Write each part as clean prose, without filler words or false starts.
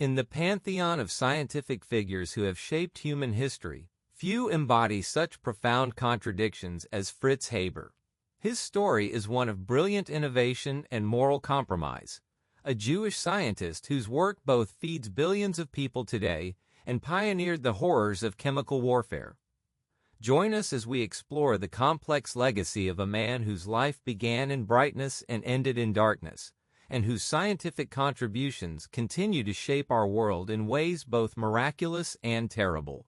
In the pantheon of scientific figures who have shaped human history, few embody such profound contradictions as Fritz Haber. His story is one of brilliant innovation and moral compromise, a Jewish scientist whose work both feeds billions of people today and pioneered the horrors of chemical warfare. Join us as we explore the complex legacy of a man whose life began in brightness and ended in darkness, and whose scientific contributions continue to shape our world in ways both miraculous and terrible.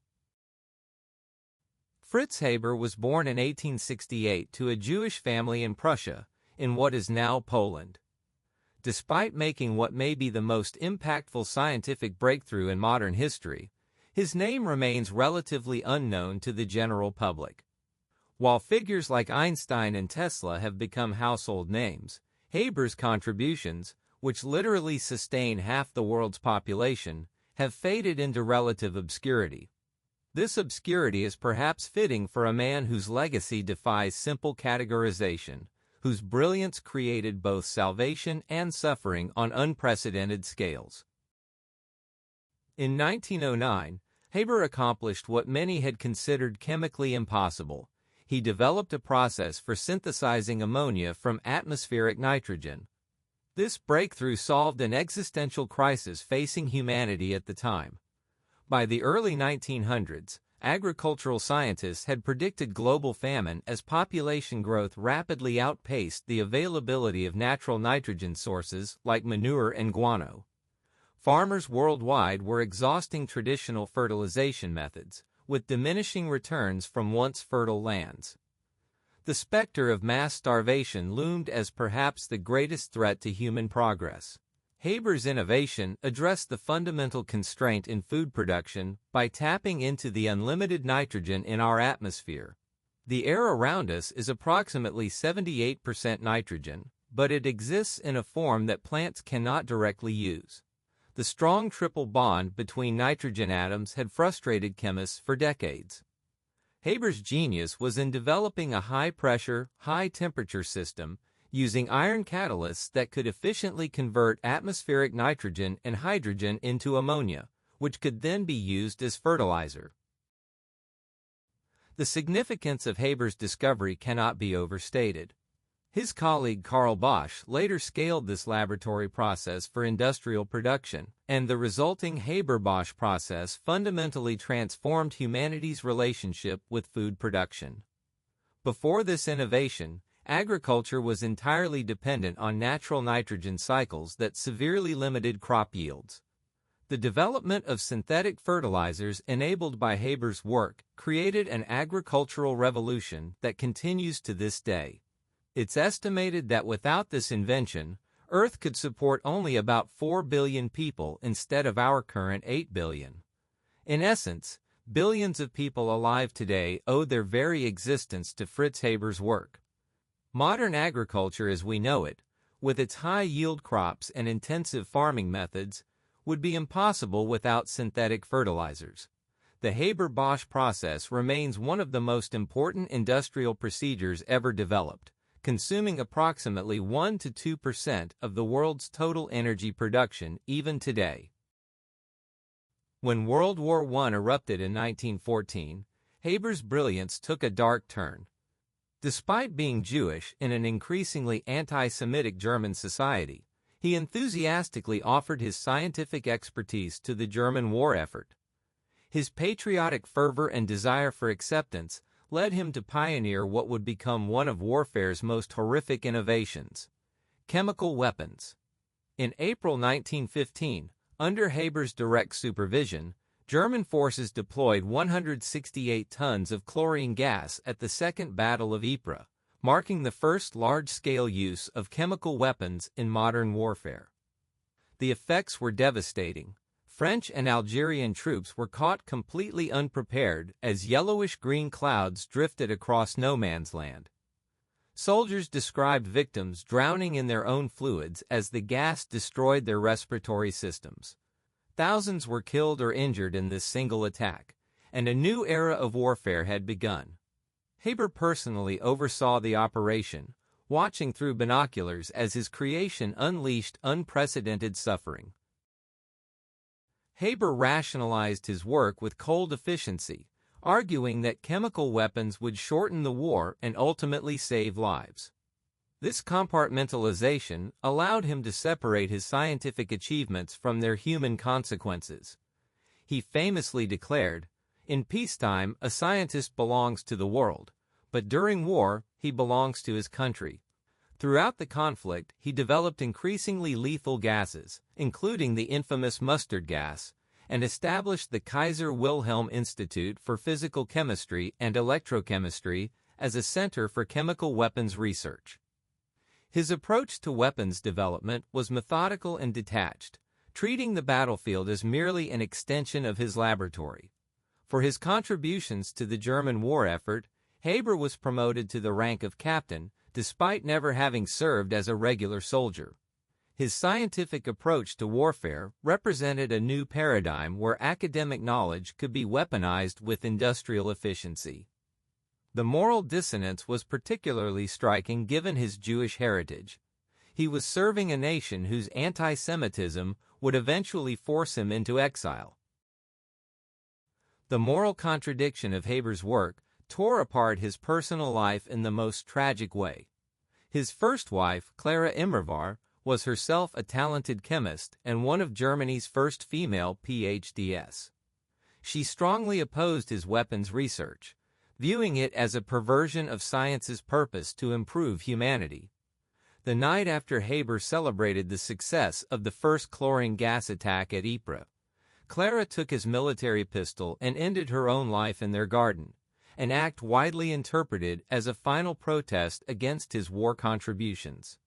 Fritz Haber was born in 1868 to a Jewish family in Prussia, in what is now Poland. Despite making what may be the most impactful scientific breakthrough in modern history, his name remains relatively unknown to the general public. While figures like Einstein and Tesla have become household names, Haber's contributions, which literally sustain half the world's population, have faded into relative obscurity. This obscurity is perhaps fitting for a man whose legacy defies simple categorization, whose brilliance created both salvation and suffering on unprecedented scales. In 1909, Haber accomplished what many had considered chemically impossible. He developed a process for synthesizing ammonia from atmospheric nitrogen. This breakthrough solved an existential crisis facing humanity at the time. By the early 1900s, agricultural scientists had predicted global famine as population growth rapidly outpaced the availability of natural nitrogen sources like manure and guano. Farmers worldwide were exhausting traditional fertilization methods, with diminishing returns from once fertile lands. The specter of mass starvation loomed as perhaps the greatest threat to human progress. Haber's innovation addressed the fundamental constraint in food production by tapping into the unlimited nitrogen in our atmosphere. The air around us is approximately 78% nitrogen, but it exists in a form that plants cannot directly use. The strong triple bond between nitrogen atoms had frustrated chemists for decades. Haber's genius was in developing a high-pressure, high-temperature system using iron catalysts that could efficiently convert atmospheric nitrogen and hydrogen into ammonia, which could then be used as fertilizer. The significance of Haber's discovery cannot be overstated. His colleague Carl Bosch later scaled this laboratory process for industrial production, and the resulting Haber-Bosch process fundamentally transformed humanity's relationship with food production. Before this innovation, agriculture was entirely dependent on natural nitrogen cycles that severely limited crop yields. The development of synthetic fertilizers enabled by Haber's work created an agricultural revolution that continues to this day. It's estimated that without this invention, Earth could support only about 4 billion people instead of our current 8 billion. In essence, billions of people alive today owe their very existence to Fritz Haber's work. Modern agriculture as we know it, with its high-yield crops and intensive farming methods, would be impossible without synthetic fertilizers. The Haber-Bosch process remains one of the most important industrial procedures ever developed, consuming approximately 1 to 2% of the world's total energy production even today. When World War I erupted in 1914, Haber's brilliance took a dark turn. Despite being Jewish in an increasingly anti-Semitic German society, he enthusiastically offered his scientific expertise to the German war effort. His patriotic fervor and desire for acceptance led him to pioneer what would become one of warfare's most horrific innovations: chemical weapons. In April 1915, under Haber's direct supervision, German forces deployed 168 tons of chlorine gas at the Second Battle of Ypres, marking the first large-scale use of chemical weapons in modern warfare. The effects were devastating. French and Algerian troops were caught completely unprepared as yellowish-green clouds drifted across no man's land. Soldiers described victims drowning in their own fluids as the gas destroyed their respiratory systems. Thousands were killed or injured in this single attack, and a new era of warfare had begun. Haber personally oversaw the operation, watching through binoculars as his creation unleashed unprecedented suffering. Haber rationalized his work with cold efficiency, arguing that chemical weapons would shorten the war and ultimately save lives. This compartmentalization allowed him to separate his scientific achievements from their human consequences. He famously declared, "In peacetime, a scientist belongs to the world, but during war, he belongs to his country." Throughout the conflict, he developed increasingly lethal gases, including the infamous mustard gas, and established the Kaiser Wilhelm Institute for Physical Chemistry and Electrochemistry as a center for chemical weapons research. His approach to weapons development was methodical and detached, treating the battlefield as merely an extension of his laboratory. For his contributions to the German war effort, Haber was promoted to the rank of captain, despite never having served as a regular soldier. His scientific approach to warfare represented a new paradigm where academic knowledge could be weaponized with industrial efficiency. The moral dissonance was particularly striking given his Jewish heritage. He was serving a nation whose anti-Semitism would eventually force him into exile. The moral contradiction of Haber's work tore apart his personal life in the most tragic way. His first wife, Clara, was herself a talented chemist and one of Germany's first female PhDs. She strongly opposed his weapons research, viewing it as a perversion of science's purpose to improve humanity. The night after Haber celebrated the success of the first chlorine gas attack at Ypres, Clara took his military pistol and ended her own life in their garden, an act widely interpreted as a final protest against his war contributions.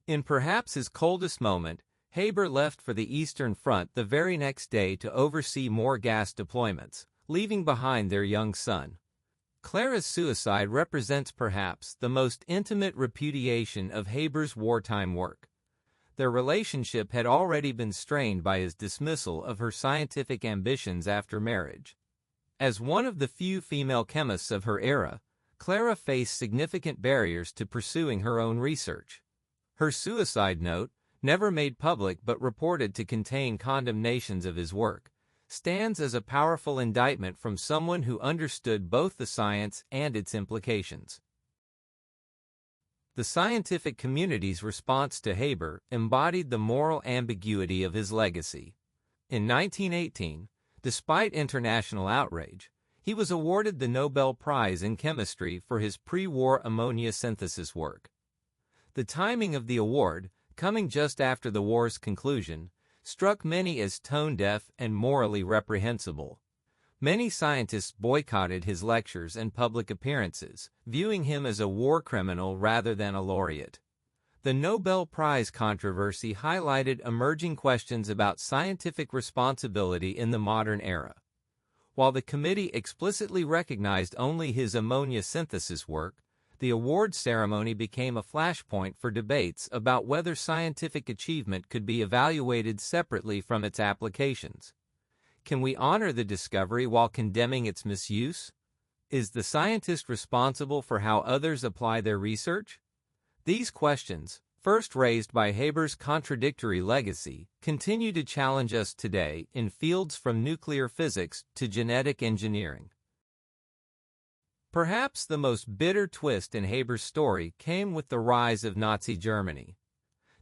In perhaps his coldest moment, Haber left for the Eastern Front the very next day to oversee more gas deployments, leaving behind their young son. Clara's suicide represents perhaps the most intimate repudiation of Haber's wartime work. Their relationship had already been strained by his dismissal of her scientific ambitions after marriage. As one of the few female chemists of her era, Clara faced significant barriers to pursuing her own research. Her suicide note, never made public but reported to contain condemnations of his work, stands as a powerful indictment from someone who understood both the science and its implications. The scientific community's response to Haber embodied the moral ambiguity of his legacy. In 1918, despite international outrage, he was awarded the Nobel Prize in Chemistry for his pre-war ammonia synthesis work. The timing of the award, coming just after the war's conclusion, struck many as tone-deaf and morally reprehensible. Many scientists boycotted his lectures and public appearances, viewing him as a war criminal rather than a laureate. The Nobel Prize controversy highlighted emerging questions about scientific responsibility in the modern era. While the committee explicitly recognized only his ammonia synthesis work, the award ceremony became a flashpoint for debates about whether scientific achievement could be evaluated separately from its applications. Can we honor the discovery while condemning its misuse? Is the scientist responsible for how others apply their research? These questions, first raised by Haber's contradictory legacy, continue to challenge us today in fields from nuclear physics to genetic engineering. Perhaps the most bitter twist in Haber's story came with the rise of Nazi Germany.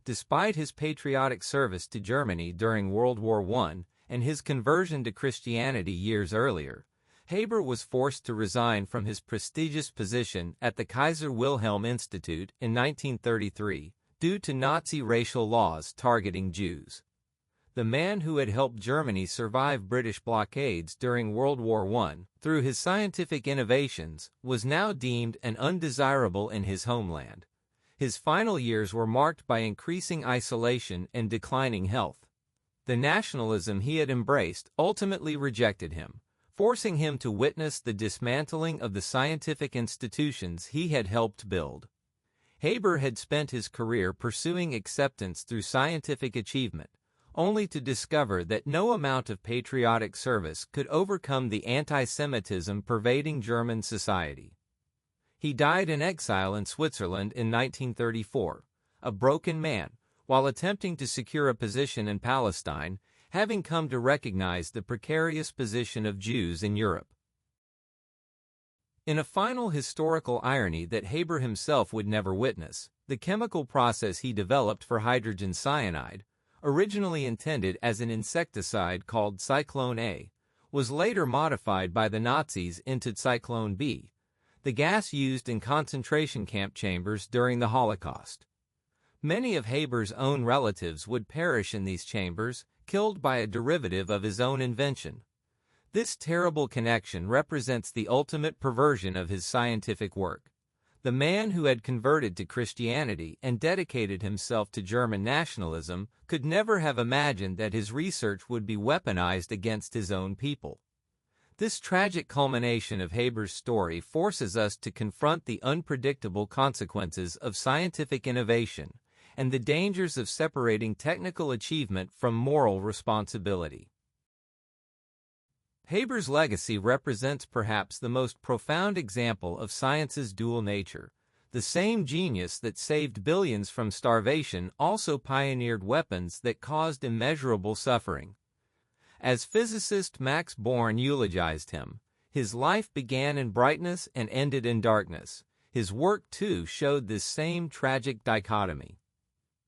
Despite his patriotic service to Germany during World War I and his conversion to Christianity years earlier, Haber was forced to resign from his prestigious position at the Kaiser Wilhelm Institute in 1933 due to Nazi racial laws targeting Jews. The man who had helped Germany survive British blockades during World War I through his scientific innovations was now deemed an undesirable in his homeland. His final years were marked by increasing isolation and declining health. The nationalism he had embraced ultimately rejected him, forcing him to witness the dismantling of the scientific institutions he had helped build. Haber had spent his career pursuing acceptance through scientific achievement, only to discover that no amount of patriotic service could overcome the anti-Semitism pervading German society. He died in exile in Switzerland in 1934, a broken man, while attempting to secure a position in Palestine, having come to recognize the precarious position of Jews in Europe. In a final historical irony that Haber himself would never witness, the chemical process he developed for hydrogen cyanide, originally intended as an insecticide called Zyklon A, was later modified by the Nazis into Zyklon B, the gas used in concentration camp chambers during the Holocaust. Many of Haber's own relatives would perish in these chambers, killed by a derivative of his own invention. This terrible connection represents the ultimate perversion of his scientific work. The man who had converted to Christianity and dedicated himself to German nationalism could never have imagined that his research would be weaponized against his own people. This tragic culmination of Haber's story forces us to confront the unpredictable consequences of scientific innovation and the dangers of separating technical achievement from moral responsibility. Haber's legacy represents perhaps the most profound example of science's dual nature. The same genius that saved billions from starvation also pioneered weapons that caused immeasurable suffering. As physicist Max Born eulogized him, his life began in brightness and ended in darkness. His work, too, showed this same tragic dichotomy.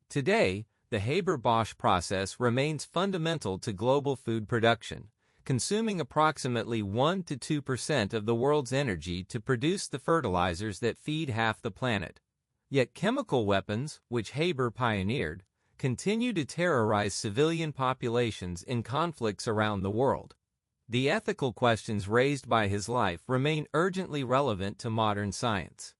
Today, the Haber-Bosch process remains fundamental to global food production, consuming approximately 1 to 2% of the world's energy to produce the fertilizers that feed half the planet. Yet chemical weapons, which Haber pioneered, continue to terrorize civilian populations in conflicts around the world. The ethical questions raised by his life remain urgently relevant to modern science.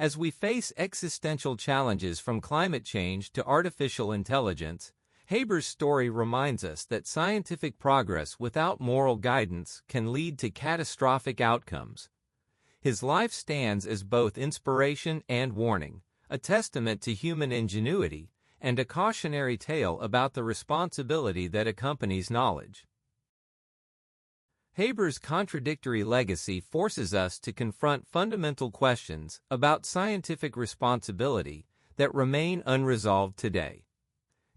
As we face existential challenges from climate change to artificial intelligence, Haber's story reminds us that scientific progress without moral guidance can lead to catastrophic outcomes. His life stands as both inspiration and warning, a testament to human ingenuity, and a cautionary tale about the responsibility that accompanies knowledge. Haber's contradictory legacy forces us to confront fundamental questions about scientific responsibility that remain unresolved today.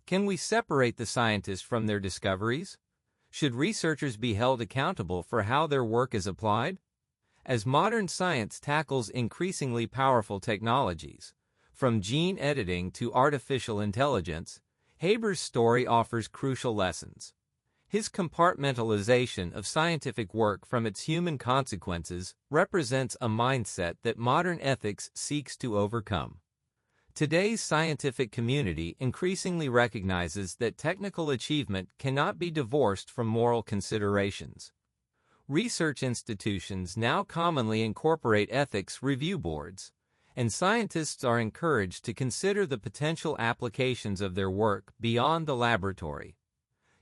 Can we separate the scientists from their discoveries? Should researchers be held accountable for how their work is applied? As modern science tackles increasingly powerful technologies, from gene editing to artificial intelligence, Haber's story offers crucial lessons. His compartmentalization of scientific work from its human consequences represents a mindset that modern ethics seeks to overcome. Today's scientific community increasingly recognizes that technical achievement cannot be divorced from moral considerations. Research institutions now commonly incorporate ethics review boards, and scientists are encouraged to consider the potential applications of their work beyond the laboratory.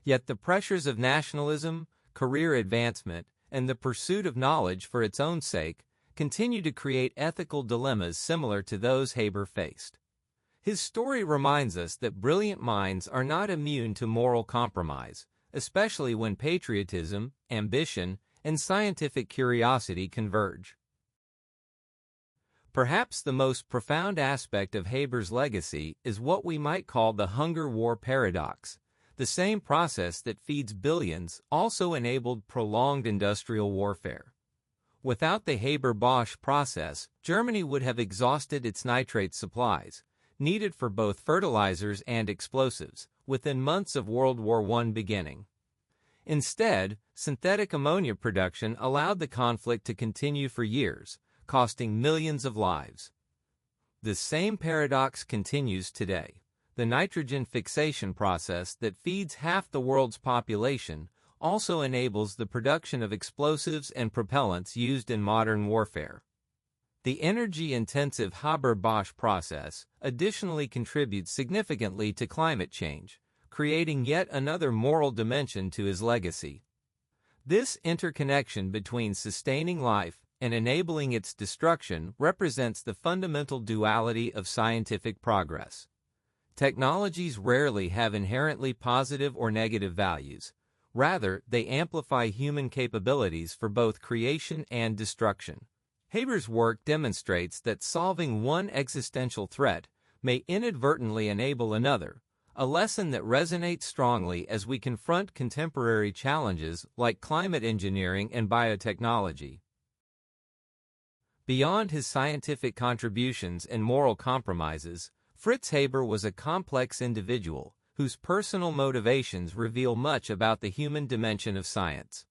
Yet the pressures of nationalism, career advancement, and the pursuit of knowledge for its own sake continue to create ethical dilemmas similar to those Haber faced. His story reminds us that brilliant minds are not immune to moral compromise, especially when patriotism, ambition, and scientific curiosity converge. Perhaps the most profound aspect of Haber's legacy is what we might call the hunger war paradox. The same process that feeds billions also enabled prolonged industrial warfare. Without the Haber-Bosch process, Germany would have exhausted its nitrate supplies, needed for both fertilizers and explosives, within months of World War I beginning. Instead, synthetic ammonia production allowed the conflict to continue for years, costing millions of lives. The same paradox continues today. The nitrogen fixation process that feeds half the world's population also enables the production of explosives and propellants used in modern warfare. The energy-intensive Haber-Bosch process additionally contributes significantly to climate change, creating yet another moral dimension to his legacy. This interconnection between sustaining life and enabling its destruction represents the fundamental duality of scientific progress. Technologies rarely have inherently positive or negative values. Rather, they amplify human capabilities for both creation and destruction. Haber's work demonstrates that solving one existential threat may inadvertently enable another, a lesson that resonates strongly as we confront contemporary challenges like climate engineering and biotechnology. Beyond his scientific contributions and moral compromises, Fritz Haber was a complex individual whose personal motivations reveal much about the human dimension of science.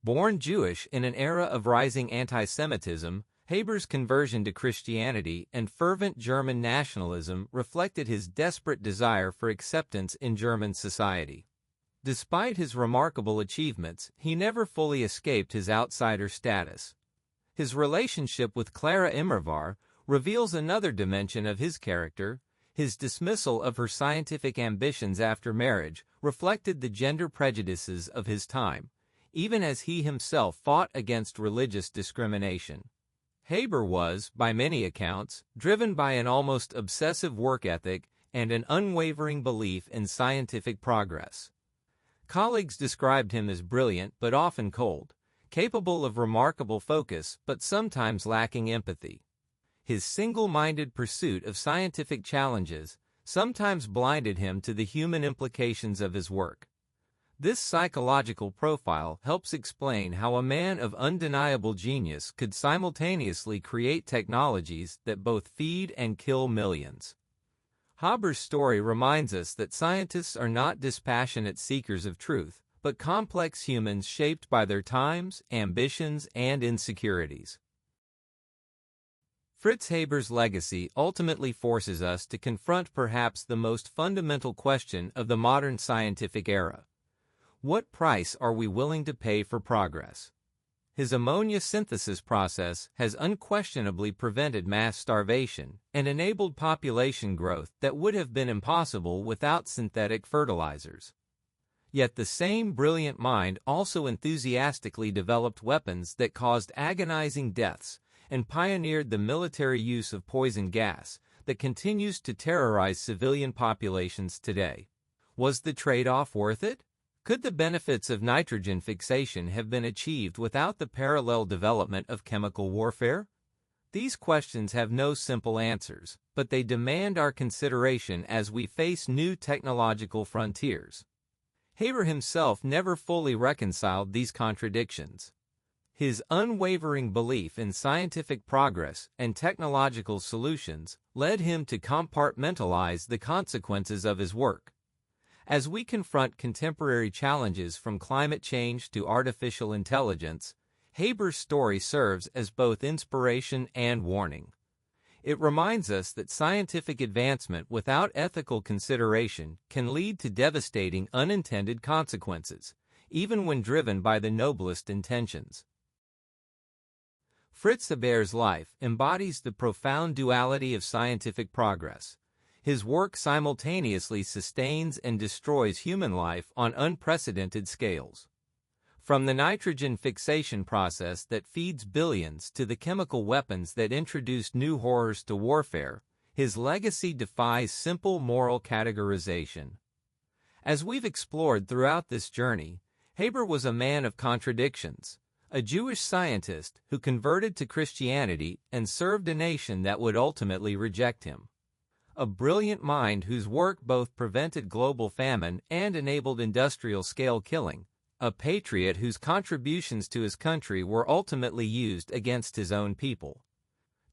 Born Jewish in an era of rising anti-Semitism, Haber's conversion to Christianity and fervent German nationalism reflected his desperate desire for acceptance in German society. Despite his remarkable achievements, he never fully escaped his outsider status. His relationship with Clara reveals another dimension of his character. His dismissal of her scientific ambitions after marriage reflected the gender prejudices of his time, even as he himself fought against religious discrimination. Haber was, by many accounts, driven by an almost obsessive work ethic and an unwavering belief in scientific progress. Colleagues described him as brilliant but often cold, capable of remarkable focus but sometimes lacking empathy. His single-minded pursuit of scientific challenges sometimes blinded him to the human implications of his work. This psychological profile helps explain how a man of undeniable genius could simultaneously create technologies that both feed and kill millions. Haber's story reminds us that scientists are not dispassionate seekers of truth, but complex humans shaped by their times, ambitions, and insecurities. Fritz Haber's legacy ultimately forces us to confront perhaps the most fundamental question of the modern scientific era. What price are we willing to pay for progress? His ammonia synthesis process has unquestionably prevented mass starvation and enabled population growth that would have been impossible without synthetic fertilizers. Yet the same brilliant mind also enthusiastically developed weapons that caused agonizing deaths and pioneered the military use of poison gas that continues to terrorize civilian populations today. Was the trade-off worth it? Could the benefits of nitrogen fixation have been achieved without the parallel development of chemical warfare? These questions have no simple answers, but they demand our consideration as we face new technological frontiers. Haber himself never fully reconciled these contradictions. His unwavering belief in scientific progress and technological solutions led him to compartmentalize the consequences of his work. As we confront contemporary challenges from climate change to artificial intelligence, Haber's story serves as both inspiration and warning. It reminds us that scientific advancement without ethical consideration can lead to devastating unintended consequences, even when driven by the noblest intentions. Fritz Haber's life embodies the profound duality of scientific progress. His work simultaneously sustains and destroys human life on unprecedented scales. From the nitrogen fixation process that feeds billions to the chemical weapons that introduced new horrors to warfare, his legacy defies simple moral categorization. As we've explored throughout this journey, Haber was a man of contradictions, a Jewish scientist who converted to Christianity and served a nation that would ultimately reject him. A brilliant mind whose work both prevented global famine and enabled industrial-scale killing. A patriot whose contributions to his country were ultimately used against his own people.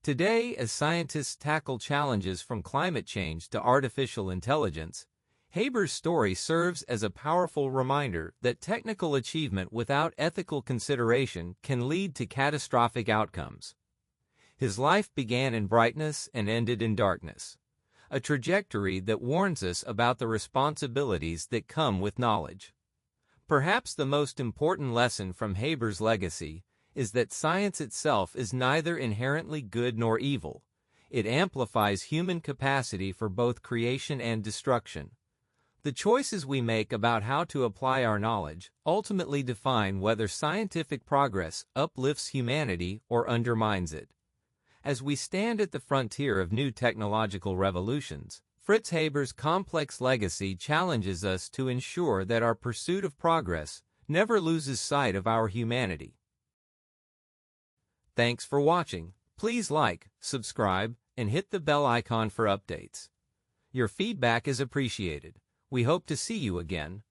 Today, as scientists tackle challenges from climate change to artificial intelligence, Haber's story serves as a powerful reminder that technical achievement without ethical consideration can lead to catastrophic outcomes. His life began in brightness and ended in darkness, a trajectory that warns us about the responsibilities that come with knowledge. Perhaps the most important lesson from Haber's legacy is that science itself is neither inherently good nor evil. It amplifies human capacity for both creation and destruction. The choices we make about how to apply our knowledge ultimately define whether scientific progress uplifts humanity or undermines it. As we stand at the frontier of new technological revolutions, Fritz Haber's complex legacy challenges us to ensure that our pursuit of progress never loses sight of our humanity. Thanks for watching. Please like, subscribe, and hit the bell icon for updates. Your feedback is appreciated. We hope to see you again.